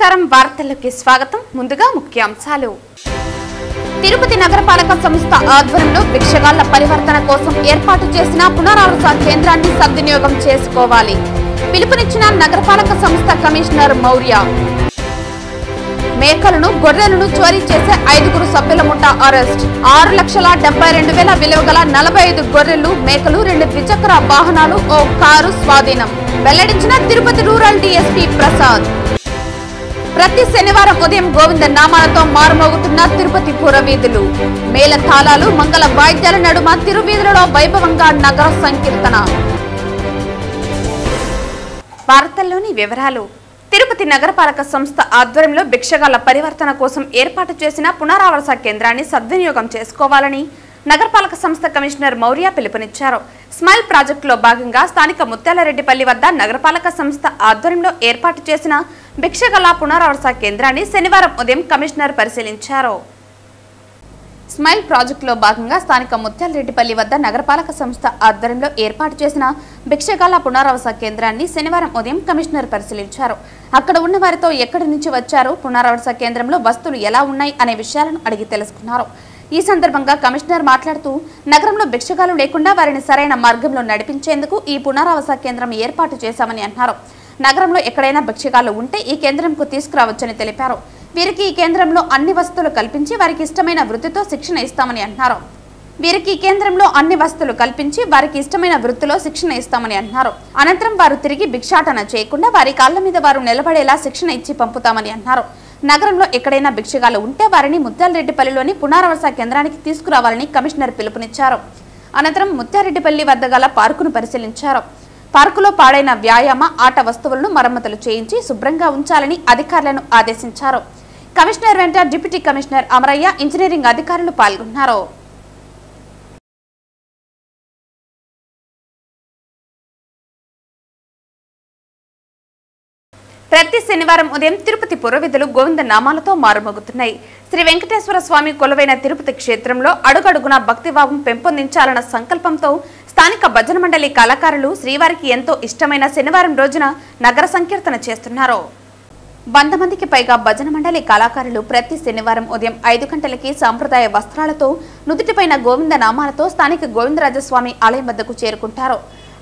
నమస్కారం వార్తలకు స్వాగతం ముందుగా ముఖ్యాంశాలు తిరుపతి నగరపాలక సంస్థ ఆధ్వర్యంలో భిక్షగాళ్ల పరివర్తన కోసం ఏర్పాటు చేసిన పునరావాస కేంద్రాన్ని సద్వినియోగం చేసుకోవాలి పిలుపునిచ్చిన నగరపాలక సంస్థ కమిషనర్ మౌర్య మేకలను గొర్రెలను చోరీ చేసే 5 సభ్యుల ముఠా అరెస్ట్ 6,72,000 విలువగల 45 గొర్రెలు మేకలు 2 ద్విచక్ర వాహనాలు ఓ కారు స్వాధీనం వెల్లడించిన తిరుపతి రూరల్ డీఎస్పీ ప్రసాద్ ప్రతి శనివారం ఉదయం గోవింద నామాలతో మారుమోగుతున్న తిరుపతి పురవీధులు మేళ తాళాలు మంగళ వాయిద్యాల నడుమ తిరువీధులలో వైభవంగా నగర సంకీర్తన వార్తల్లోని వివరాలు తిరుపతి నగరపాలక సంస్థ ఆధ్వర్యంలో భిక్షగాళ్ల పరివర్తన కోసం ఏర్పాటు చేసిన పునరావాస కేంద్రాన్ని సద్వినియోగం చేసుకోవాలని నగరపాలక సంస్థ కమిషనర్ మౌర్య పిలుపునిచ్చారు. స్మైల్ ప్రాజెక్టులో భాగంగా స్థానిక ముత్యాలరెడ్డిపల్లి వద్ద నగరపాలక సంస్థ ఆధ్వర్యంలో ఏర్పాటు చేసిన భిక్షగాళ్ల పునరావాస కేంద్రాన్ని శనివారం ఉదయం కమిషనర్ పరిశీలించారు. స్మైల్ ప్రాజెక్టులో భాగంగా స్థానిక ముత్యాలరెడ్డిపల్లి వద్ద నగరపాలక సంస్థ ఆధ్వర్యంలో ఏర్పాటు చేసిన భిక్షగాళ్ల పునరావాస కేంద్రాన్ని శనివారం ఉదయం కమిషనర్ పరిశీలించారు. అక్కడ ఉన్న వారితో ఎక్కడి నుంచి వచ్చారో పునరావాస కేంద్రంలో వస్తువులు ఎలా ఉన్నాయి అనే విషయాలను అడిగి తెలుసుకున్నారు. ఈ సందర్భంగా కమిషనర్ మాట్లాడుతూ నగరంలో భిక్షగాళ్లు లేకుండా వారిని సరైన మార్గంలో నడిపించేందుకు ఈ పునరావాస కేంద్రం ఏర్పాటు చేశామని అన్నారు. నగరంలో ఎక్కడైనా భిక్షగాళ్లు ఉంటే ఈ కేంద్రంకు తీసుకురావచ్చని తెలిపారు. వీరికి ఈ కేంద్రంలో అన్ని వసతులు కల్పించి వారికి ఇష్టమైన వృత్తితో శిక్షణ ఇస్తామని అన్నారు. అనంతరం వారు తిరిగి భిక్షాటన చేయకుండా వారి కాళ్ల మీద వారు నిలబడేలా శిక్షణ ఇచ్చి పంపుతామని అన్నారు. నగరంలో ఎక్కడైనా భిక్షగాళ్లు ఉంటే వారిని ముత్యాలరెడ్డిపల్లిలోని పునరావాస కేంద్రానికి తీసుకురావాలని కమిషనర్ పిలుపునిచ్చారు. అనంతరం ముత్యాలరెడ్డిపల్లి వద్ద గల పార్కును పరిశీలించారు. పార్కులో పాడైన వ్యాయామ ఆట వస్తువులను మరమ్మతులు చేయించి శుభ్రంగా ఉంచాలని అధికారులను ఆదేశించారు. కమిషనర్ వెంట డిప్యూటీ కమిషనర్ అమరయ్య, ఇంజనీరింగ్ అధికారులు పాల్గొన్నారు. ప్రతి శనివారం ఉదయం తిరుపతి పురవీధులు గోవింద నామాలతో మారుమోగుతున్నాయి. శ్రీ వెంకటేశ్వర స్వామి కొలువైన తిరుపతి క్షేత్రంలో అడుగడుగున భక్తిభావం పెంపొందించాలన్న సంకల్పంతో స్థానిక భజన మండలి కళాకారులు శ్రీవారికి ఎంతో ఇష్టమైన శనివారం రోజున నగర సంకీర్తన చేస్తున్నారు. 100 మందికి పైగా భజన మండలి కళాకారులు ప్రతి శనివారం ఉదయం 5 గంటలకి సాంప్రదాయ వస్త్రాలతో నుదుటిపైన గోవింద నామాలతో స్థానిక గోవిందరాజస్వామి ఆలయం వద్దకు చేరుకుంటారు.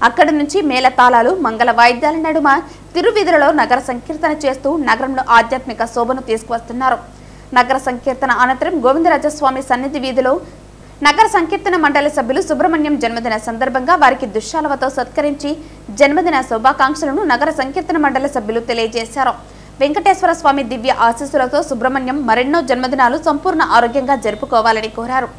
అక్కడి నుంచి మేళ తాళాలు మంగళ వాయిద్యాల నడుమ తిరువీధులలో నగర సంకీర్తన చేస్తూ నగరంలో ఆధ్యాత్మిక శోభను తీసుకువస్తున్నారు. నగర సంకీర్తన అనంతరం గోవిందరాజస్వామి సన్నిధి వీధిలో నగర సంకీర్తన మండలి సభ్యులు సుబ్రహ్మణ్యం జన్మదిన సందర్భంగా వారికి దుశ్శాలవతో సత్కరించి జన్మదిన శుభాకాంక్షలను నగర సంకీర్తన మండలి సభ్యులు తెలియజేశారు. వెంకటేశ్వర స్వామి దివ్య ఆశీస్సులతో సుబ్రహ్మణ్యం మరెన్నో జన్మదినాలు సంపూర్ణ ఆరోగ్యంగా జరుపుకోవాలని కోరారు.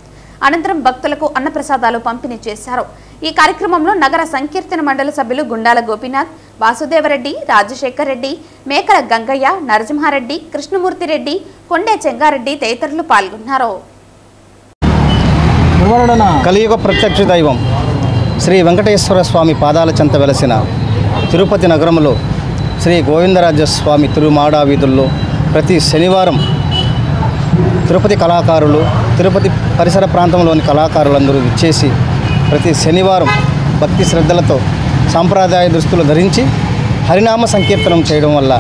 అనంతరం భక్తులకు అన్నప్రసాదాలు పంపిణీ చేశారు. ఈ కార్యక్రమంలో నగర సంకీర్తన మండలి సభ్యులు గుండాల గోపీనాథ్, వాసుదేవరెడ్డి, రాజశేఖర్ రెడ్డి, మేకల గంగయ్య, నరసింహారెడ్డి, కృష్ణమూర్తిరెడ్డి, కొండే చెంగారెడ్డి తదితరులు పాల్గొన్నారు. కలియుగ ప్రత్యక్ష దైవం శ్రీ వెంకటేశ్వర స్వామి పాదాల చెంత వెలసిన తిరుపతి నగరంలో శ్రీ గోవిందరాజస్వామి తిరుమాడా వీధుల్లో ప్రతి శనివారం తిరుపతి కళాకారులు, తిరుపతి పరిసర ప్రాంతంలోని కళాకారులందరూ విచ్చేసి ప్రతి శనివారం భక్తి శ్రద్ధలతో సాంప్రదాయ దుస్తులు ధరించి హరినామ సంకీర్తనం చేయడం వల్ల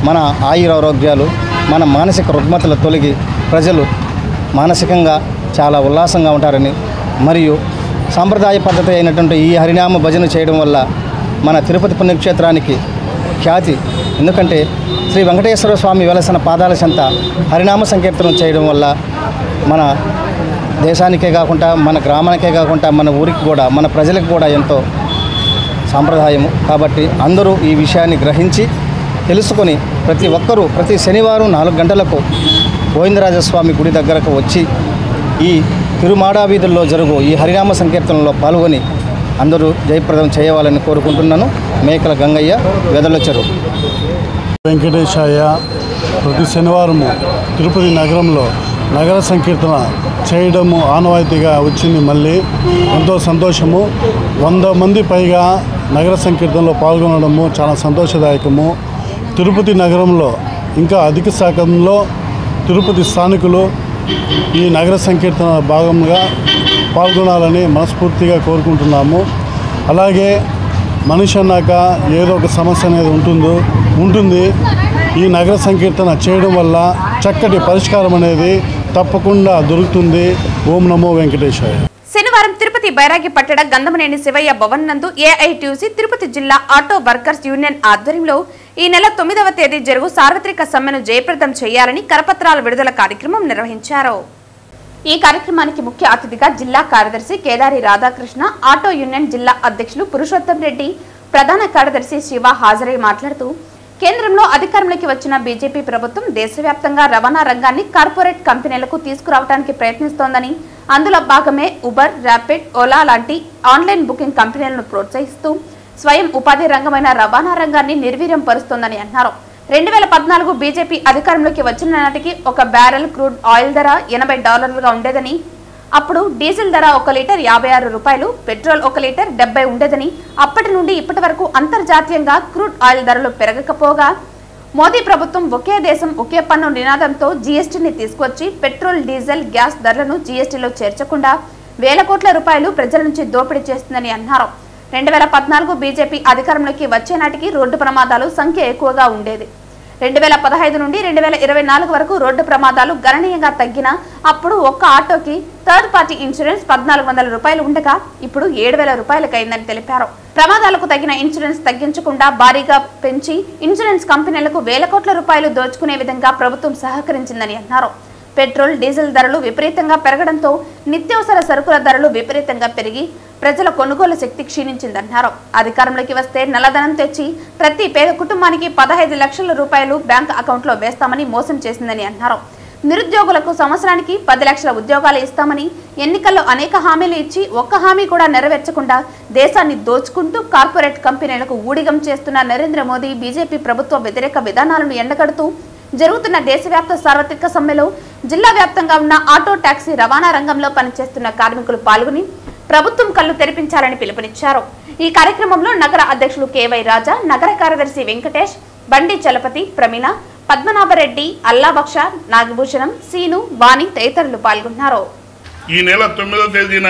మన ఆయురారోగ్యాలు, మన మానసిక రుగ్మతలు తొలగి ప్రజలు మానసికంగా చాలా ఉల్లాసంగా ఉంటారని, మరియు సాంప్రదాయ పద్ధతి అయినటువంటి ఈ హరినామ భజన చేయడం వల్ల మన తిరుపతి పుణ్యక్షేత్రానికి ఖ్యాతి. ఎందుకంటే శ్రీ వెంకటేశ్వర స్వామి వెలసిన పాదాల చెంత హరినామ సంకీర్తనం చేయడం వల్ల మన దేశానికే కాకుండా, మన గ్రామానికే కాకుండా, మన ఊరికి కూడా, మన ప్రజలకు కూడా ఎంతో సాంప్రదాయము. కాబట్టి అందరూ ఈ విషయాన్ని గ్రహించి తెలుసుకొని ప్రతి ఒక్కరూ ప్రతి శనివారం 4 గంటలకు గోవిందరాజస్వామి గుడి దగ్గరకు వచ్చి ఈ తిరుమాడా వీధుల్లో జరుగు ఈ హరినామ సంకీర్తనలో పాల్గొని అందరూ జయప్రదం చేయవాలని కోరుకుంటున్నాను. మేకల గంగయ్య, వెదలచెరు. వెంకటేశాయ. ప్రతి శనివారము తిరుపతి నగరంలో నగర సంకీర్తన చేయడము ఆనవాయితీగా వచ్చింది. మళ్ళీ ఎంతో సంతోషము. 100 మంది పైగా నగర సంకీర్తనలో పాల్గొనడము చాలా సంతోషదాయకము. తిరుపతి నగరంలో ఇంకా అధిక శాతంలో తిరుపతి స్థానికులు ఈ నగర సంకీర్తన భాగంగా పాల్గొనాలని మనస్ఫూర్తిగా కోరుకుంటున్నాము. అలాగే మనిషి అన్నాక ఏదో ఒక సమస్య అనేది ఉంటుంది. ఈ నగర సంకీర్తన చేయడం వల్ల చక్కటి పరిష్కారం అనేది తప్పకుండా దొరుకుతుంది. ఓం నమో వెంకటేశాయ. శనివారం తిరుపతి బైరాగి పట్టణ గంధమనేని శివయ్య భవన్ నందు ఏఐటీయూసీ తిరుపతి జిల్లా ఆటో వర్కర్స్ యూనియన్ ఆధ్వర్యంలో ఈ నెల 9వ తేదీ జరుగు సార్వత్రిక సమ్మెను జయప్రదం చేయాలని కరపత్రాల విడుదల కార్యక్రమం నిర్వహించారు. ఈ కార్యక్రమానికి ముఖ్య అతిథిగా జిల్లా కార్యదర్శి కేదారి రాధాకృష్ణ, ఆటో యూనియన్ జిల్లా అధ్యక్షులు పురుషోత్తం రెడ్డి, ప్రధాన కార్యదర్శి శివ హాజరై మాట్లాడుతూ కేంద్రంలో అధికారంలోకి వచ్చిన బీజేపీ ప్రభుత్వం దేశవ్యాప్తంగా రవాణా రంగాన్ని కార్పొరేట్ కంపెనీలకు తీసుకురావడానికి ప్రయత్నిస్తోందని, అందులో భాగమే ఉబర్, ర్యాపిడ్, ఓలా లాంటి ఆన్లైన్ బుకింగ్ కంపెనీలను ప్రోత్సహిస్తూ స్వయం ఉపాధి రంగమైన రవాణా రంగాన్ని నిర్వీర్యం పరుస్తోందని అన్నారు. 2014 బీజేపీ అధికారంలోకి వచ్చిన నాటికి ఒక బ్యారెల్ క్రూడ్ ఆయిల్ ధర $80 ఉండేదని, అప్పుడు డీజిల్ ధర 1 లీటర్ $56, పెట్రోల్ 1 లీటర్ 70 ఉండేదని, అప్పటి నుండి ఇప్పటి వరకు అంతర్జాతీయంగా క్రూడ్ ఆయిల్ ధరలు పెరగకపోగా మోదీ ప్రభుత్వం ఒకే దేశం ఒకే పన్ను నినాదంతో జీఎస్టీని తీసుకొచ్చి పెట్రోల్, డీజిల్, గ్యాస్ ధరలను జీఎస్టీలో చేర్చకుండా వేల కోట్ల రూపాయలు ప్రజల నుంచి దోపిడీ చేస్తుందని అన్నారు. 2014 బీజేపీ అధికారంలోకి వచ్చే నాటికి రోడ్డు ప్రమాదాలు సంఖ్య ఎక్కువగా ఉండేది. 2015 నుండి 2024 వరకు రోడ్డు ప్రమాదాలు గణనీయంగా తగ్గిన, అప్పుడు ఒక్క ఆటోకి థర్డ్ పార్టీ ఇన్సూరెన్స్ $1400 ఉండగా ఇప్పుడు $7000 అయిందని తెలిపారు. ప్రమాదాలకు తగిన ఇన్సూరెన్స్ తగ్గించకుండా భారీగా పెంచి ఇన్సూరెన్స్ కంపెనీలకు వేల కోట్ల రూపాయలు దోచుకునే విధంగా ప్రభుత్వం సహకరించిందని అన్నారు. పెట్రోల్, డీజిల్ ధరలు విపరీతంగా పెరగడంతో నిత్యావసర సరుకుల ధరలు విపరీతంగా పెరిగి ప్రజల కొనుగోలు శక్తి క్షీణించిందన్నారు. అధికారంలోకి వస్తే నల్లధనం తెచ్చి ప్రతి పేద కుటుంబానికి 15 లక్షల రూపాయలు బ్యాంక్ అకౌంట్లో వేస్తామని మోసం చేసిందని అన్నారు. నిరుద్యోగులకు సంవత్సరానికి 10 లక్షల ఉద్యోగాలు ఇస్తామని ఎన్నికల్లో అనేక హామీలు ఇచ్చి ఒక్క హామీ కూడా నెరవేర్చకుండా దేశాన్ని దోచుకుంటూ కార్పొరేట్ కంపెనీలకు ఊడిగం చేస్తున్న నరేంద్ర మోదీ బీజేపీ ప్రభుత్వ వ్యతిరేక విధానాలను ఎండగడుతూ జరుగుతున్న దేశవ్యాప్త సార్వత్రిక సమ్మెలో జిల్లా వ్యాప్తంగా ఉన్న ఆటో, టాక్సీ రవాణా రంగంలో పనిచేస్తున్న కార్మికులు పాల్గొని ప్రభుత్వం కళ్ళు తెరిపించాలని పిలుపునిచ్చారు. ఈ కార్యక్రమంలో నగర అధ్యక్షులు కేవై రాజా, నగర కార్యదర్శి వెంకటేష్, బండి చలపతి, ప్రమీల, పద్మనాభరెడ్డి, అల్లాబక్ష, నాగభూషణం, సీను, వాణి తదితరులు పాల్గొన్నారు. ఈ నెల 9వ తేదీన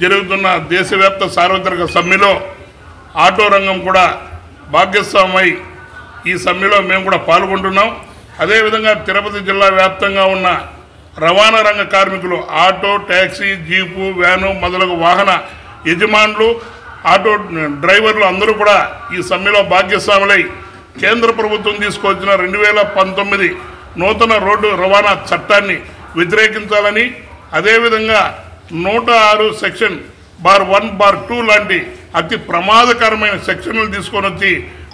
జరుగుతున్న దేశవ్యాప్త సార్వత్రిక సమ్మెలో ఆటో రంగం కూడా భాగస్వామై ఈ సమ్మెలో మేము కూడా పాల్గొంటున్నాం. అదేవిధంగా తిరుపతి జిల్లా వ్యాప్తంగా ఉన్న రవాణా రంగ కార్మికులు, ఆటో, ట్యాక్సీ, జీపు, వ్యాను మొదలగు వాహన యజమానులు, ఆటో డ్రైవర్లు అందరూ కూడా ఈ సమ్మెలో భాగస్వాములై కేంద్ర ప్రభుత్వం తీసుకొచ్చిన 2019 నూతన రోడ్డు రవాణా చట్టాన్ని వ్యతిరేకించాలని, అదేవిధంగా 106 సెక్షన్ *1, *2 లాంటి అతి ప్రమాదకరమైన సెక్షన్లు తీసుకొని వచ్చి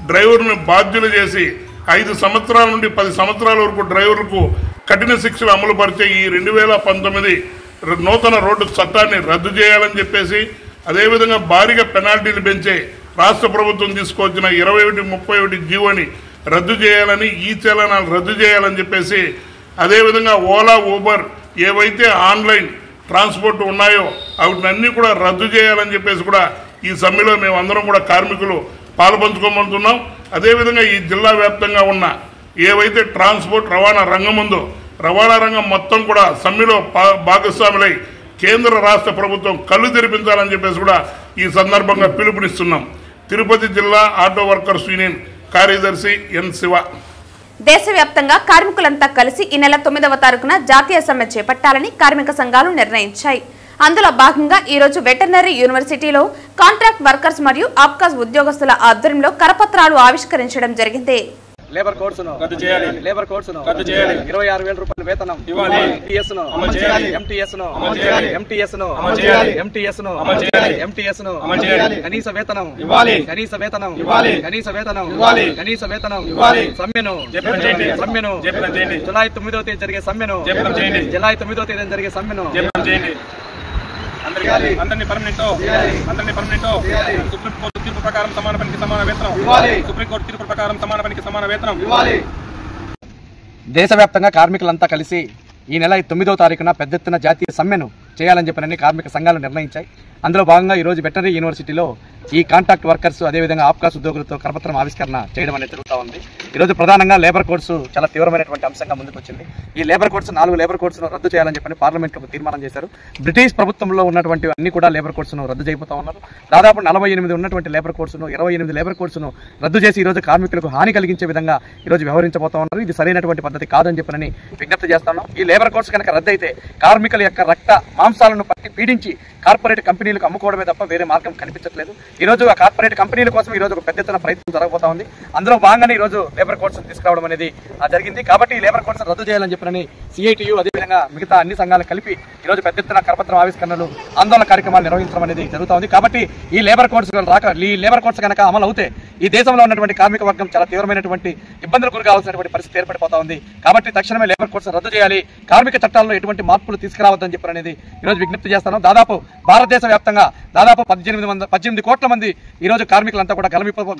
డ్రైవర్ను బాధ్యులు చేసి 5 సంవత్సరాల నుండి 10 సంవత్సరాల వరకు డ్రైవర్లకు కఠిన శిక్షలు అమలు పరిచే ఈ 2019 నూతన రోడ్డు చట్టాన్ని రద్దు చేయాలని చెప్పేసి, అదేవిధంగా భారీగా పెనాల్టీలు పెంచే రాష్ట్ర ప్రభుత్వం తీసుకొచ్చిన 2131 జీవోని రద్దు చేయాలని, ఈ చలనాలు రద్దు చేయాలని చెప్పేసి, అదేవిధంగా ఓలా, ఊబర్ ఏవైతే ఆన్లైన్ ట్రాన్స్పోర్ట్ ఉన్నాయో వాటినన్నీ కూడా రద్దు చేయాలని చెప్పేసి కూడా ఈ సమ్మెలో మేము అందరం కూడా కార్మికులు పాల్పంచుకోమంటున్నాం. అదేవిధంగా ఈ జిల్లా వ్యాప్తంగా ఉన్న ఏవైతే ట్రాన్స్పోర్ట్ రవాణా రంగం ఉందో రవాణా రంగం మొత్తం కూడా సమ్మెలో భాగస్వాములై కేంద్ర రాష్ట్ర ప్రభుత్వం కళ్ళు తెరిపించాలని చెప్పేసి కూడా ఈ సందర్భంగా పిలుపునిస్తున్నాం. తిరుపతి జిల్లా ఆటో వర్కర్స్ యూనియన్ కార్యదర్శి ఎన్ శివ. దేశవ్యాప్తంగా కార్మికులంతా కలిసి ఈ నెల 9వ తారీఖున జాతీయ సమ్మె చేపట్టాలని కార్మిక సంఘాలు నిర్ణయించాయి. అందులో భాగంగా ఈ రోజు వెటర్నరీ యూనివర్సిటీలో కాంట్రాక్ట్ వర్కర్స్ మరియు ఆప్కాస్ ఉద్యోగస్తుల ఆధ్వర్యంలో కరపత్రాలు ఆవిష్కరించడం జరిగింది. లేబర్ కోడ్స్ను రద్దు చేయాలి. లేబర్ కోడ్స్ను రద్దు చేయాలి. 26,000 రూపాయల వేతనం ఇవ్వాలి. ఎంటీఎస్ను అమలు చేయాలి. ఎంటీఎస్ను అమలు చేయాలి. ఎంటీఎస్ను అమలు చేయాలి. ఎంటీఎస్ను అమలు చేయాలి. ఎంటీఎస్ను అమలు చేయాలి. కనీస వేతనం ఇవ్వాలి. కనీస వేతనం ఇవ్వాలి. కనీస వేతనం ఇవ్వాలి. కనీస వేతనం ఇవ్వాలి. సమ్మెను జయప్రదం చేయండి. సమ్మెను జయప్రదం చేయండి. జూలై 9వ తేదీ జరిగే సమ్మెను జయప్రదం చేయండి. జూలై 9వ తేదీ జరిగే సమ్మెను జయప్రదం చేయండి. అందరినీ పర్మనెంట్ సుప్రీంకోర్టు తీర్పు ప్రకారం సమాన పనికి సమాన వేతనం సుప్రీంకోర్టు తీర్పు ప్రకారం సమాన పనికి సమాన వేతనం. దేశవ్యాప్తంగా కార్మికులంతా కలిసి ఈ నెల 9వ తారీఖున పెద్ద ఎత్తున జాతీయ సమ్మెను చేయాలని చెప్పని కార్మిక సంఘాలు నిర్ణయించాయి. అందులో భాగంగా ఈరోజు వెటనరీ యూనివర్సిటీలో ఈ కాంట్రాక్ట్ వర్కర్స్ అదేవిధంగా ఆప్కాస్ ఉద్యోగులతో కరపత్రం ఆవిష్కరణ చేయడం అనేది జరుగుతూ ఉంది. ఈరోజు ప్రధానంగా లేబర్ కోడ్స్ చాలా తీవ్రమైనటువంటి అంశంగా ముందుకు వచ్చింది. ఈ లేబర్ కోడ్స్ 4 లేబర్ కోడ్స్ను రద్దు చేయాలని చెప్పని పార్లమెంట్లో తీర్మానం చేశారు. బ్రిటిష్ ప్రభుత్వంలో ఉన్నటువంటి అన్ని కూడా లేబర్ కోడ్స్ను రద్దు చేయబోతా ఉన్నారు. దాదాపు 48 ఉన్నటువంటి లేబర్ కోడ్స్ను 28 లేబర్ కోడ్స్ను రద్దు చేసి ఈరోజు కార్మికులకు హాని కలిగించే విధంగా ఈరోజు వ్యవహరించబోతా ఉన్నారు. ఇది సరైనటువంటి పద్ధతి కాదని చెప్పని విజ్ఞప్తి చేస్తున్నాం. ఈ లేబర్ కోడ్స్ కనుక రద్దు అయితే కార్మికుల యొక్క రక్త మాంసాలను పట్టి పీడించి కార్పొరేట్ కంపెనీలకు అమ్ముకోవడమే తప్ప వేరే మార్గం కనిపించట్లేదు. ఈరోజు ఆ కార్పొరేట్ కంపెనీల కోసం ఈరోజు ఒక పెద్ద ఎత్తున ప్రయత్నం జరగబోతా ఉంది. అందులో భాగంగానే ఈరోజు లేబర్ కోడ్స్ తీసుకురావడం అనేది జరిగింది. కాబట్టి ఈ లేబర్ కోడ్స్ రద్దు చేయాలని చెప్పని సిఐటియు అదేవిధంగా మిగతా అన్ని సంఘాలు కలిపి ఈరోజు పెద్ద ఎత్తున కరపత్రం ఆవిష్కరణలు ఆందోళన కార్యక్రమాలు నిర్వహించడం అనేది జరుగుతూ ఉంది. కాబట్టి ఈ లేబర్ కోడ్స్ కనుక అమలు అవుతే ఈ దేశంలో ఉన్నటువంటి కార్మిక వర్గం చాలా తీవ్రమైనటువంటి ఇబ్బందులు గురి కావాల్సినటువంటి పరిస్థితి ఏర్పడిపోతా ఉంది. కాబట్టి తక్షణమే లేబర్ కోడ్స్ రద్దు చేయాలి, కార్మిక చట్టాల్లో ఎటువంటి మార్పులు తీసుకురావద్దని చెప్పి అనేది ఈరోజు విజ్ఞప్తి చేస్తాను. దాదాపు భారతదేశ వ్యాప్తంగా దాదాపు 18 కోట్ల మంది ఈరోజు కార్మికులంతా కూడా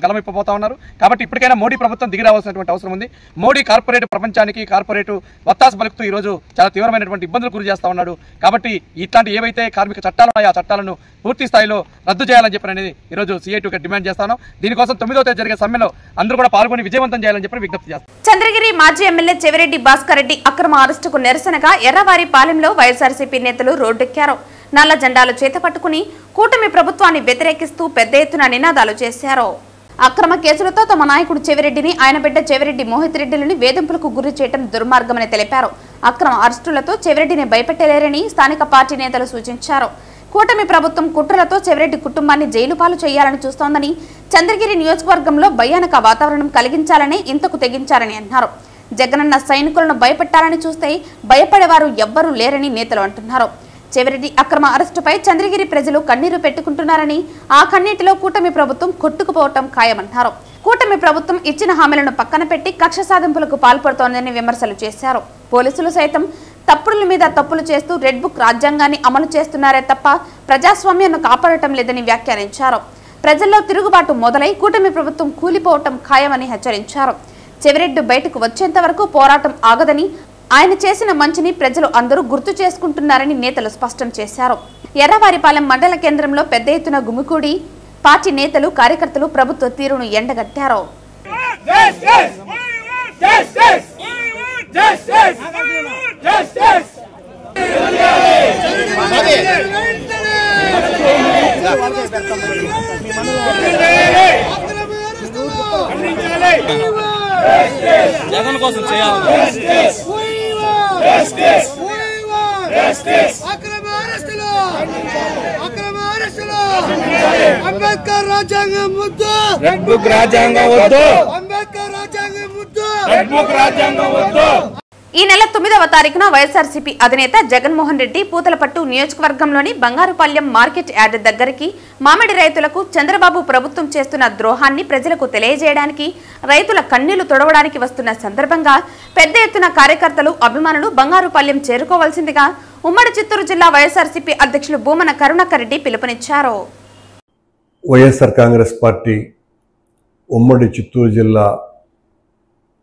గలమిప్పబోతా ఉన్నారు. కాబట్టి ఇప్పటికైనా మోడీ ప్రభుత్వం దిగి రావాల్సినటువంటి అవసరం ఉంది. మోడీ కార్పొరేట్ ప్రపంచానికి కార్పొరేట్ వత్తాసు పలుకుతూ ఈరోజు చాలా తీవ్రమైనటువంటి ఇబ్బందులు గురి చేస్తా ఉన్నాడు. కాబట్టి ఇట్లాంటి ఏవైతే కార్మిక చట్టాలు ఉన్నాయో ఆ చట్టాలను పూర్తి స్థాయిలో రద్దు చేయాలని చెప్పి అనేది ఈరోజు సిఐటిగా డిమాండ్ చేస్తాను. దీనికోసం 9వ తేదీ జరిగే సమ్మెలో అందరూ కూడా పాల్గొని విజయవంతం చేయాలని చెప్పి విజ్ఞప్తి చేస్తాను. చంద్రగిరి మాజీ ఎమ్మెల్యే చెవిరెడ్డి భాస్కర్ రెడ్డి అక్రమ అరెస్టుకు నిరసనగా ఎర్రవారిపాలెంలో వైఎస్ఆర్సీపీ నేతలు రోడ్డెక్కారు. నల్ల జెండాలు చేతపట్టుకుని కూటమి ప్రభుత్వాన్ని వ్యతిరేకిస్తూ పెద్ద ఎత్తున నినాదాలు చేశారు. అక్రమ కేసులతో తమ నాయకుడు చెవిరెడ్డిని ఆయన బిడ్డ చెవిరెడ్డి మోహిత్ రెడ్డిలను వేధింపులకు గురి చేయడం దుర్మార్గమని తెలిపారు. అక్రమ అరెస్టులతో చెవిరెడ్డిని భయపెట్టలేరని స్థానిక పార్టీ నేతలు సూచించారు. కూటమి ప్రభుత్వం కుట్రలతో చెవిరెడ్డి కుటుంబాన్ని జైలు పాలు చేయాలని చూస్తోందని, చంద్రగిరి నియోజకవర్గంలో భయానక వాతావరణం కలిగించాలని ఇంతకు తెగించారని అన్నారు. జగనన్న సైనికులను భయపెట్టాలని చూస్తే భయపడేవారు ఎవ్వరూ లేరని నేతలు అంటున్నారు. చెవిరెడ్డి అక్రమ అరెస్టుపై చంద్రగిరి ప్రజలు కన్నీరు పెట్టుకుంటున్నారని, ఆ కన్నీటిలో కూటమి ప్రభుత్వం కొట్టుకుపోవటం ఖాయమన్నారు. కూటమి ప్రభుత్వం ఇచ్చిన హామీలను పక్కన పెట్టి కక్ష సాధింపులకు పాల్పడుతోందని విమర్శలు చేశారు. పోలీసులు సైతం తప్పుల మీద తప్పులు చేస్తూ రెడ్ బుక్ రాజ్యాంగాన్ని అమలు చేస్తున్నారే తప్ప ప్రజాస్వామ్యాన్ని కాపాడటం లేదని వ్యాఖ్యానించారు. ప్రజల్లో తిరుగుబాటు మొదలై కూటమి ప్రభుత్వం కూలిపోవటం ఖాయమని హెచ్చరించారు. చెవిరెడ్డి బయటకు వచ్చేంత వరకు పోరాటం ఆగదని, ఆయన చేసిన మంచిని ప్రజలు అందరూ గుర్తు చేసుకుంటున్నారని నేతలు స్పష్టం చేశారు. ఎర్రవారిపాలెం మండల కేంద్రంలో పెద్ద ఎత్తున గుమికూడి పార్టీ నేతలు కార్యకర్తలు ప్రభుత్వ తీరును ఎండగట్టారు. జగన్ కోసం చేయాలి. అంబేద్కర్ రాజ్యాంగం ముద్దు, రెడ్ బుక్ రాజ్యాంగం వద్దు, అంబేద్కర్ రాజ్యాంగం ముద్దు, రెడ్ బుక్ రాజ్యాంగం వద్దు. ఈ నెల 9వ తారీఖున వైఎస్ఆర్సీపీ అధినేత జగన్మోహన్ రెడ్డి పూతలపట్టు నియోజకవర్గంలోని బంగారుపాళ్యం మార్కెట్ యార్డ్ దగ్గరికి మామిడి రైతులకు చంద్రబాబు ప్రభుత్వం చేస్తున్న ద్రోహాన్ని ప్రజలకు తెలియజేయడానికి, రైతుల కన్నీళ్లు తొడవడానికి వస్తున్న సందర్భంగా పెద్ద ఎత్తున కార్యకర్తలు, అభిమానులు బంగారుపాళ్యం చేరుకోవాల్సిందిగా ఉమ్మడి చిత్తూరు జిల్లా వైఎస్ఆర్సీపీ అధ్యక్షులు భూమన కరుణాకర్ రెడ్డి పిలుపునిచ్చారు. వైఎస్ఆర్ కాంగ్రెస్ పార్టీ ఉమ్మడి చిత్తూరు జిల్లా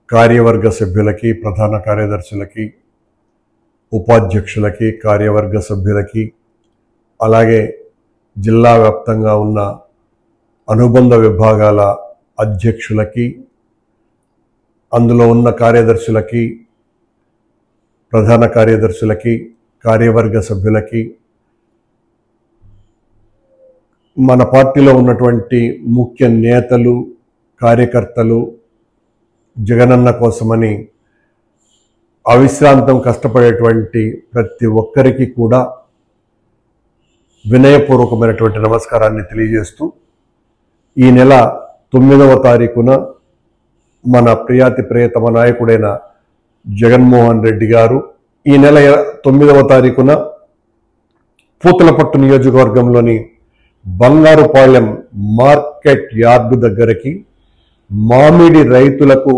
కార్యవర్గ సభ్యులకి, ప్రధాన కార్యదర్శులకి, ఉపాధ్యక్షులకి, కార్యవర్గ సభ్యులకి, అలాగే జిల్లా వ్యాప్తంగా ఉన్న అనుబంధ విభాగాల అధ్యక్షులకి, అందులో ఉన్న కార్యదర్శులకి, ప్రధాన కార్యదర్శులకి, కార్యవర్గ సభ్యులకి, మన పార్టీలో ఉన్నటువంటి ముఖ్య నేతలు, కార్యకర్తలు జగనన్న కోసమని అవిశ్రాంతం కష్టపడేటువంటి ప్రతి ఒక్కరికి కూడా వినయపూర్వకమైనటువంటి నమస్కారాన్ని తెలియజేస్తూ, ఈ నెల 9వ తారీఖున మన ప్రియతమ నాయకుడైన జగన్మోహన్ రెడ్డి గారు ఈ నెల 9వ తారీఖున పూతలపట్టు నియోజకవర్గంలోని బంగారుపాళ్యం మార్కెట్ యార్డు దగ్గరికి మామిడి రైతులకు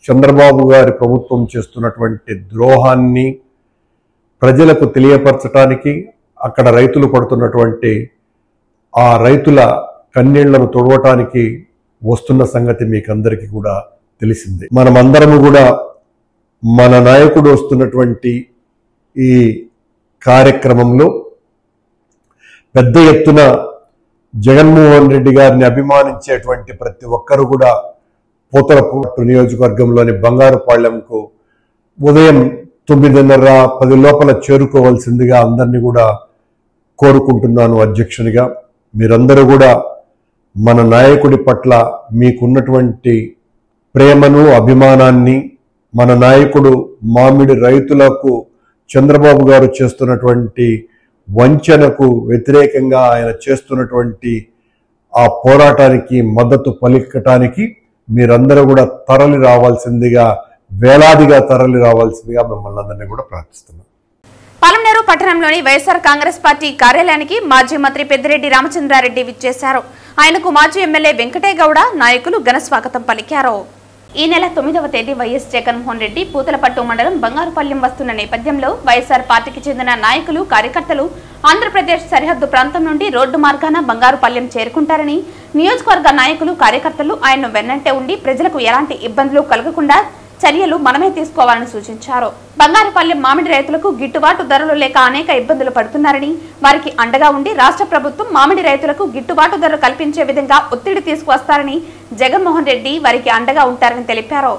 చంద్రబాబు గారి ప్రభుత్వం చేస్తున్నటువంటి ద్రోహాన్ని ప్రజలకు తెలియపరచడానికి, అక్కడ రైతులు పడుతున్నటువంటి ఆ రైతుల కన్నీళ్లను తొడవటానికి వస్తున్న సంగతి మీకు అందరికీ కూడా తెలిసిందే. మనమందరము కూడా మన నాయకుడు వస్తున్నటువంటి ఈ కార్యక్రమంలో పెద్ద ఎత్తున జగన్మోహన్ రెడ్డి గారిని అభిమానించేటువంటి ప్రతి ఒక్కరు కూడా పోతలపట్టు నియోజకవర్గంలోని బంగారుపాళ్యంకు ఉదయం 9:30-10 లోపల చేరుకోవాల్సిందిగా అందరినీ కూడా కోరుకుంటున్నాను. అధ్యక్షునిగా మీరందరూ కూడా మన నాయకుడి పట్ల మీకున్నటువంటి ప్రేమను అభిమానాన్ని, మన నాయకుడు మామిడి రైతులకు చంద్రబాబు గారు చేస్తున్నటువంటి వంచనకు వ్యతిరేకంగా ఆయన చేస్తున్నటువంటి ఆ పోరాటానికి మద్దతు పలికటానికి మీరందరూ కూడా తరలి రావాల్సిందిగా, వేలాదిగా తరలి రావాల్సిందిగా మిమ్మల్ని అందరినీ కూడా ప్రార్థిస్తున్నాను. పలమనేరు పట్టణంలోని వైఎస్ఆర్ కాంగ్రెస్ పార్టీ కార్యాలయానికి మాజీ మంత్రి పెద్దిరెడ్డి రామచంద్రారెడ్డి విచ్చేశారు. ఆయనకు మాజీ ఎమ్మెల్యే వెంకటేగౌడ నాయకులు ఘన స్వాగతం పలికారు. ఈ నెల 9వ తేదీ వైఎస్ జగన్మోహన్ రెడ్డి పూతలపట్టు మండలం బంగారుపాళ్యం వస్తున్న నేపథ్యంలో వైఎస్ఆర్ పార్టీకి చెందిన నాయకులు, కార్యకర్తలు ఆంధ్రప్రదేశ్ సరిహద్దు ప్రాంతం నుండి రోడ్డు మార్గాన బంగారుపాళ్యం చేరుకుంటారని, నియోజకవర్గ నాయకులు, కార్యకర్తలు ఆయన్ను వెన్నంటే ఉండి ప్రజలకు ఎలాంటి ఇబ్బందులు కలగకుండా చర్యలు మనమే తీసుకోవాలని సూచించారు. బంగారుపాళ్యం మామిడి రైతులకు గిట్టుబాటు ధరలు లేక అనేక ఇబ్బందులు పడుతున్నారని, వారికి అండగా ఉండి రాష్ట్ర ప్రభుత్వం మామిడి రైతులకు గిట్టుబాటు ధరలు కల్పించే విధంగా ఒత్తిడి తీసుకువస్తారని, జగన్మోహన్ రెడ్డి వారికి అండగా ఉంటారని తెలిపారు.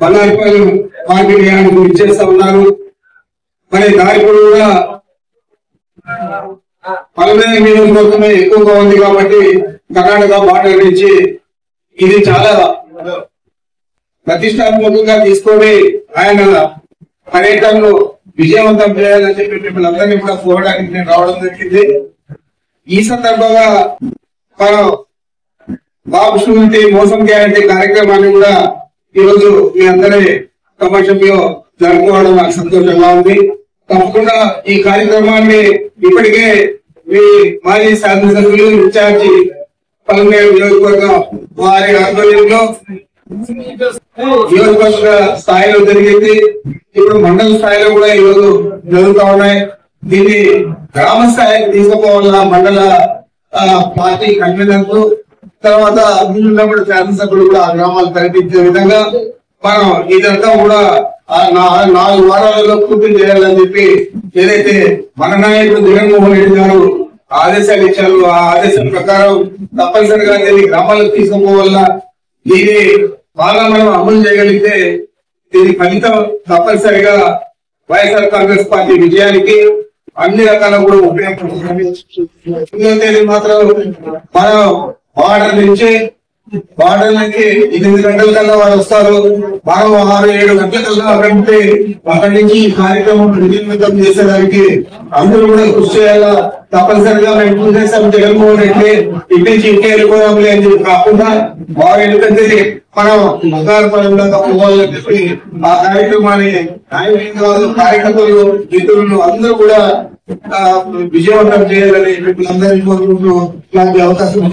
బంగారుపాళ్యం మార్కెట్ యార్డుకు ఇచ్చేస్తా ఉన్నారు. మరి దారి కూడా పలమనేరు నియోజకవర్గమే ఎక్కువగా ఉంది కాబట్టి కర్ణాటక బార్డర్ నుంచి ఇది చాలా ప్రతిష్టాత్మకంగా తీసుకొని ఆయన పర్యటనను విజయవంతం చేయాలని చెప్పి మిమ్మల్ని అందరినీ కూడా కోరడానికి నేను రావడం జరిగింది. ఈ సందర్భంగా మనం బాబుష్టి మోసం గ్యారంటీ కార్యక్రమాన్ని కూడా ఈరోజు మీ అందరి సమక్షంలో జరుపుకోవడం నాకు సంతోషంగా ఉంది. తప్పకుండా ఈ కార్యక్రమాన్ని ఇప్పటికే మీ మాజీ శాసనసభ్యులు, ఇన్ఛార్జి పలమనేరు నియోజకవర్గం వారి ఆధ్వర్యంలో నియోజకవర్గ స్థాయిలో జరిగింది. ఇప్పుడు మండల స్థాయిలో కూడా ఈరోజు జరుగుతూ ఉన్నాయి. దీన్ని గ్రామ స్థాయికి తీసుకుపోవాల మండల పార్టీ కన్వీనర్లు, తర్వాత అభివృద్ధి శాసనసభ్యులు కూడా ఆ గ్రామాలు పర్యటించే విధంగా మనం ఇదంతా కూడా 4 వారాలలో పూర్తి చేయాలని చెప్పి ఏదైతే మన నాయకుడు జగన్మోహన్ రెడ్డి గారు ఆదేశాలు ఇచ్చారు, ఆ ఆదేశం ప్రకారం తప్పనిసరిగా దీన్ని గ్రామాలకు తీసుకుపోవాలా. దీన్ని బాగా మనం అమలు చేయగలిగితే దీని ఫలితం తప్పనిసరిగా వైఎస్ఆర్ కాంగ్రెస్ పార్టీ విజయానికి అన్ని రకాల కూడా ఉపయోగపడుతుంది. 9వ తేదీ మాత్రం మనం బార్డర్ నుంచి 8 గంటల కల్లా వారు వస్తారు. బాగా 6-7 గంటల కల్లా అక్కడి నుంచి ఈ కార్యక్రమం విజయవంతం చేసేదానికి అందరూ కూడా కృషి చేయాలా. తప్పనిసరిగా మేము కృషి చేసాం. జగన్మోహన్ రెడ్డి ఇంటి నుంచి ఇంటి వెళ్ళిపోయాంలే అని చెప్పి కాకుండా వారు ఎందుకంటే మనం బంగారుపాళ్యంలో తప్పుకోవాలని చెప్పి ఆ కార్యక్రమాన్ని కార్యకర్తలు, మిత్రులు అందరూ కూడా విజయవంతం చేయాలని మిమ్మల్ని కోరుకుంటూ ఇలాంటి అవకాశం.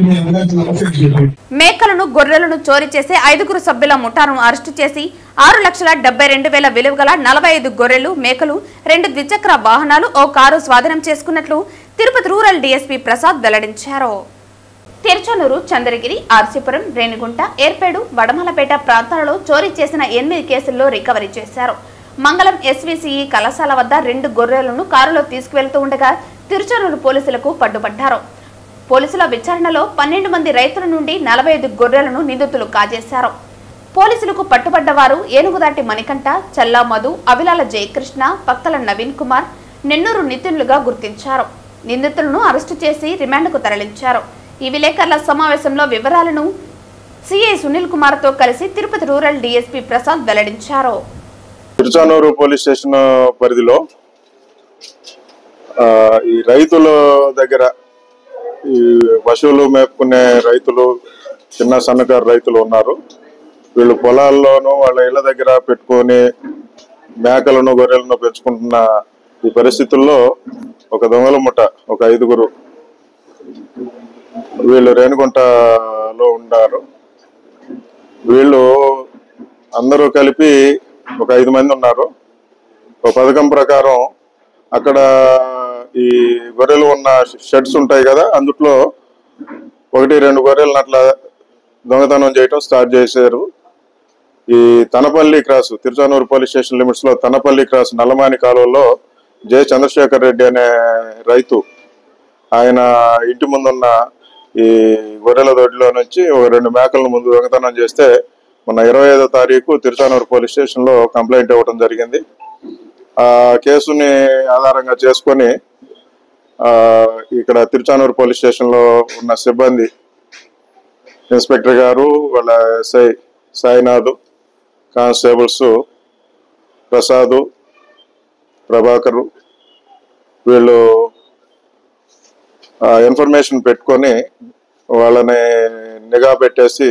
మేకలను, గొర్రెలను చోరీ చేసే 5 సభ్యుల ముఠాను అరెస్టు చేసి 6,72,000 విలువ గల 45 గొర్రెలు, మేకలు, 2 ద్విచక్ర వాహనాలు, ఓ కారు స్వాధీనం చేసుకున్నట్లు తిరుపతి రూరల్ డీఎస్పీ ప్రసాద్ వెల్లడించారు. తిరుచనూరు, చంద్రగిరి, ఆర్సీపురం, రేణిగుంట, ఏర్పేడు, వడమలపేట ప్రాంతాలలో చోరీ చేసిన 8 కేసుల్లో రికవరీ చేశారు. మంగళం ఎస్వీసీఈ కళాశాల వద్ద 2 గొర్రెలను కారులో తీసుకువెళ్తూ ఉండగా తిరుచనూరు పోలీసులకు పట్టుబడ్డారు. పోలీసుల విచారణలో 12 మంది రైతుల నుండి 45 గొర్రెలను నిందితులు కాజేశారు. పోలీసులకు పట్టుబడ్డ వారు ఏనుగుదాటి మణికంఠ, చల్లా మధు, అవిలాల జయకృష్ణ, పక్కల నవీన్ కుమార్, నెన్నూరు నితిన్లుగా గుర్తించారు. నిందితులను అరెస్టు చేసి రిమాండ్కు తరలించారు. ఈ విలేకరుల సమావేశంలో వివరాలను సిఐ సునీల్ కుమార్ తో కలిసి తిరుపతి రూరల్ డీఎస్పీ ప్రసాద్ వెల్లడించారు. తిరుచానూరు పోలీస్ స్టేషన్ పరిధిలో ఈ రైతుల దగ్గర ఈ పశువులు మేపుకునే రైతులు, చిన్న సన్నకారు రైతులు ఉన్నారు. వీళ్ళు పొలాల్లోనూ వాళ్ళ ఇళ్ల దగ్గర పెట్టుకొని మేకలను, గొర్రెలను పెంచుకుంటున్న ఈ పరిస్థితుల్లో ఒక దొంగల ముఠ, ఒక 5 వీళ్ళు రేణిగుంటలో ఉన్నారు. వీళ్ళు అందరూ కలిపి ఒక 5 మంది ఉన్నారు. ఒక పథకం ప్రకారం అక్కడ ఈ గొర్రెలు ఉన్న షెడ్స్ ఉంటాయి కదా, అందుట్లో 1-2 గొర్రెలను అట్లా దొంగతనం చేయటం స్టార్ట్ చేశారు. ఈ Tanapalli cross, Tiruchanur police station limits లో తనపల్లి క్రాస్ నల్లమాని కాలువలో జె చంద్రశేఖర్ రెడ్డి అనే రైతు, ఆయన ఇంటి ముందున్న ఈ గొర్రెల దొడ్లో నుంచి 2 మేకలను ముందు దొంగతనం చేస్తే మొన్న 25వ తారీఖు తిరుచానూరు పోలీస్ స్టేషన్ లో కంప్లైంట్ ఇవ్వడం జరిగింది. ఆ కేసుని ఆధారంగా చేసుకొని ఇక్కడ తిరుచానూరు పోలీస్ స్టేషన్ లో ఉన్న సిబ్బంది, ఇన్స్పెక్టర్ గారు, వాళ్ళ ఎస్ఐ సాయినాథ్, కానిస్టేబుల్స్ ప్రసాద్, ప్రభాకరు, వీళ్ళు ఇన్ఫర్మేషన్ పెట్టుకొని వాళ్ళని నిఘా పెట్టేసి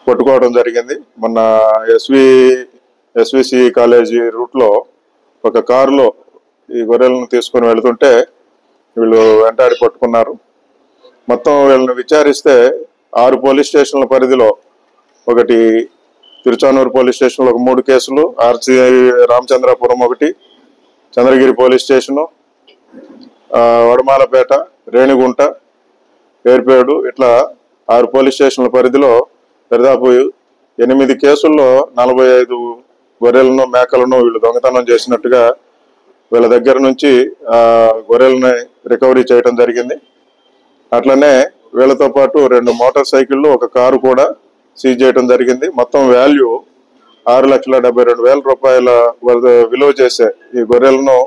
పట్టుకోవడం జరిగింది. మొన్న ఎస్విసి కాలేజీ రూట్లో ఒక కారులో ఈ గొర్రెలను తీసుకొని వెళుతుంటే వీళ్ళు వెంటాడి పట్టుకున్నారు. మొత్తం వీళ్ళని విచారిస్తే 6 పోలీస్ స్టేషన్ల పరిధిలో, ఒకటి తిరుచానూరు పోలీస్ స్టేషన్లో ఒక 3 కేసులు, ఆర్సి రామచంద్రాపురం ఒకటి, చంద్రగిరి పోలీస్ స్టేషను, వడమాలపేట, రేణిగుంట, ఏర్పేడు, ఇట్లా 6 పోలీస్ స్టేషన్ల పరిధిలో దాదాపు 8 కేసుల్లో 45 గొర్రెలను మేకలను వీళ్ళు దొంగతనం చేసినట్టుగా వీళ్ళ దగ్గర నుంచి గొర్రెలని రికవరీ చేయడం జరిగింది. అట్లనే వీళ్ళతో పాటు 2 మోటార్ సైకిళ్ళు, ఒక కారు కూడా సీజ్ చేయడం జరిగింది. మొత్తం వాల్యూ 6,72,000 రూపాయల విలువ చేసే ఈ గొర్రెలను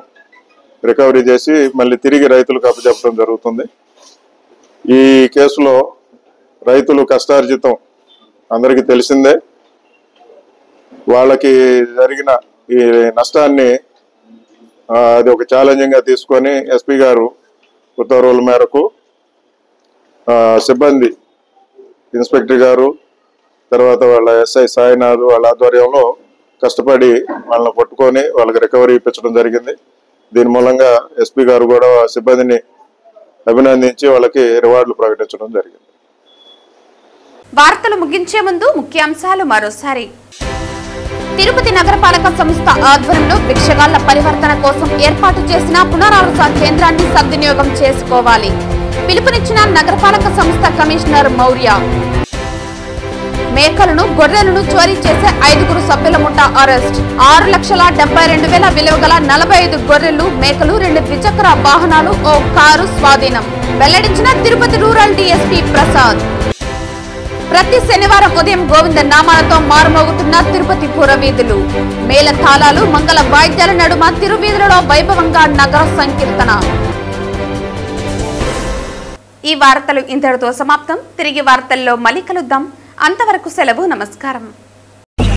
రికవరీ చేసి మళ్ళీ తిరిగి రైతులకు అప్పచెప్పడం జరుగుతుంది. ఈ కేసులో రైతులు కష్టార్జితం అందరికీ తెలిసిందే. వాళ్ళకి జరిగిన ఈ నష్టాన్ని అది ఒక ఛాలెంజింగ్ గా తీసుకొని ఎస్పీ గారు ఉత్తర్వుల మేరకు సిబ్బంది, ఇన్స్పెక్టర్ గారు, తర్వాత వాళ్ళ ఎస్ఐ సాయినాథ్ వాళ్ళ ఆధ్వర్యంలో కష్టపడి వాళ్ళని పట్టుకొని వాళ్ళకి రికవరీ ఇప్పించడం జరిగింది. దీని మూలంగా ఎస్పీ గారు కూడా సిబ్బందిని అభినందించి వాళ్ళకి రివార్డులు ప్రకటించడం జరిగింది. వార్తలు ముగించే ముందు ముఖ్యాంశాలు మరోసారి. తిరుపతి నగరపాలక సంస్థ ఆధ్వర్యంలో భిక్షగాళ్ల పరివర్తన కోసం ఏర్పాటు చేసిన పునరావాస కేంద్రాన్ని సద్వినియోగం చేసుకోవాలి, పిలుపునిచ్చిన నగరపాలక సంస్థ కమిషనర్ మౌర్య. మేకలను, గొర్రెలను చోరీ చేసే 5 సభ్యుల ముఠా అరెస్ట్. 6,72,000 విలువ గల 45 గొర్రెలు, మేకలు, 2 ద్విచక్ర వాహనాలు, ఓ కారు స్వాధీనం, వెల్లడించిన తిరుపతి రూరల్ డీఎస్పీ ప్రసాద్. ప్రతి శనివారం ఉదయం గోవింద నామాలతో మారుమోగుతున్న తిరుపతి పురవీధులు. మేళ తాళాలు, మంగళ వాయిద్యాల నడుమ తిరువీధులలో వైభవంగా నగర సంకీర్తన. ఈ వార్తలు ఇంతటితో సమాప్తం. తిరిగి వార్తల్లో మళ్ళీ కలుద్దాం. అంతవరకు సెలవు. నమస్కారం.